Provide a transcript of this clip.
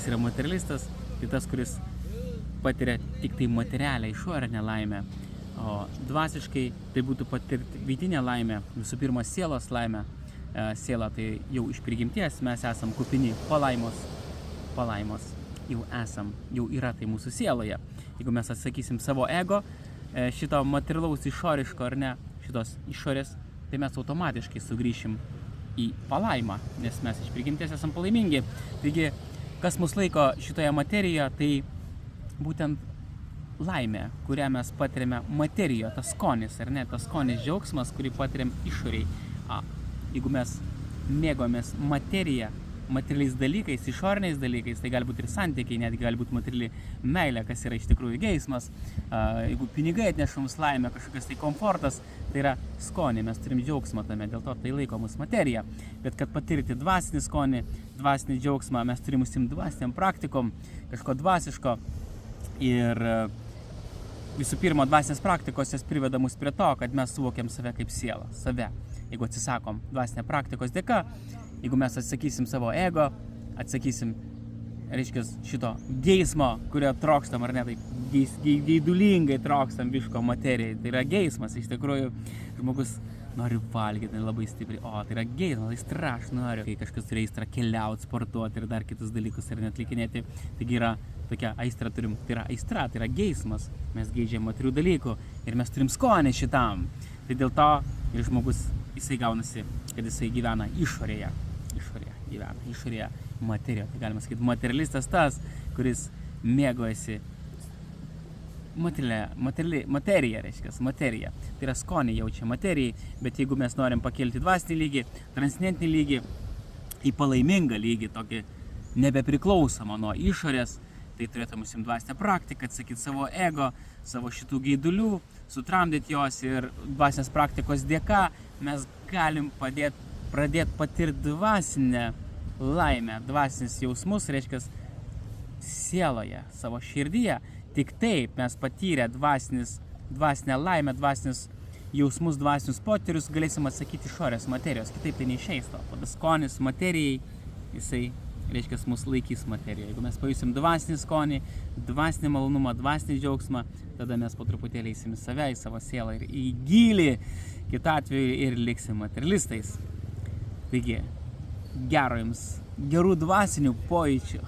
kas yra materialistas, tai tas, kuris patiria tik tai materialią išorinę laimę, o dvasiškai tai būtų patirti vidinę laimę, visų pirma sielos laimę. Siela tai jau iš prigimties mes esam kupini palaimos, jau yra tai mūsų sieloje. Jeigu mes atsakysim savo ego, šito materialaus išoriško ar ne, šitos išorės, tai mes automatiškai sugrįšim į palaimą, nes mes iš prigimties esam palaimingi. Taigi, kas mus laiko šitoje materijoje, tai būtent laimė, kurią mes patiriame materijoje, tas skonis, ar ne, tas skonis džiaugsmas, kurį patiriam išoriai. Jeigu mes mėgomės materialiais dalykais, išoriniais dalykais, tai gali būti ir santykiai, netgi gali būti materiali meilė, kas yra iš tikrųjų geismas. Jeigu pinigai atneša mums laimę, kažkokias tai komfortas, tai yra skonį, mes turim džiaugsmą tame, dėl to tai laiko mus materija. Bet kad patirti dvasinį skonį, dvasinį džiaugsmą, mes turim užsiimti dvasiniam praktikom, kažko dvasiško. Ir visų pirma, dvasinės praktikos jas priveda mus prie to, kad mes suvokiam save kaip sielą, save. Jeigu atsisakom dvasinę praktikos dėka, jeigu mes atsakysim savo ego, atsakysim, reiškia, šito geismo, kurio trokstam, ar ne, tai geidulingai trokstam viško materijai. Tai yra geismas, iš tikrųjų, žmogus nori valgyti labai stipriai, tai yra geismas, aistra, aš noriu. Kai kažkas turi aistrą keliauti, sportuoti ir dar kitus dalykus ir netlikinėti, taigi yra tokia aistra turim, tai yra aistra, tai yra geismas. Mes geidžiam materių dalykų ir mes turim skonį šitam. Tai dėl to ir žmogus, jisai gaunasi, kad jisai gyvena išorėje materijoje. Tai galima sakyti, materialistas tas, kuris mėgojasi materija, reiškia, materija. Tai yra skonį jaučia materijai, bet jeigu mes norim pakelti dvasinį lygį, transcendentinį lygį, į palaimingą lygį, tokį nebepriklausomą nuo išorės, tai turėtume užsiimti dvasinę praktiką, atsakyti savo ego, savo šitų geidulių, sutramdyti jos ir dvasinės praktikos dėka mes galim pradėti patirti dvasinę laimę, dvasinius jausmus, reiškia, sieloje, savo širdyje. Tik taip mes patyrę dvasinę laimę, dvasinius jausmus, dvasinius potyrius galėsim atsakyti išorės materijos, kitaip tai neišeis to. Tada skonis materijai, jisai, reiškia, mus laikys materijoje. Jeigu mes pajusim dvasinį skonį, dvasinį malonumą, dvasinį džiaugsmą, tada mes po truputėlį eisim į save, į savo sielą ir į gylį, kitą atveju ir liksim materialistais. Taigi, gerų dvasinių pojūčių.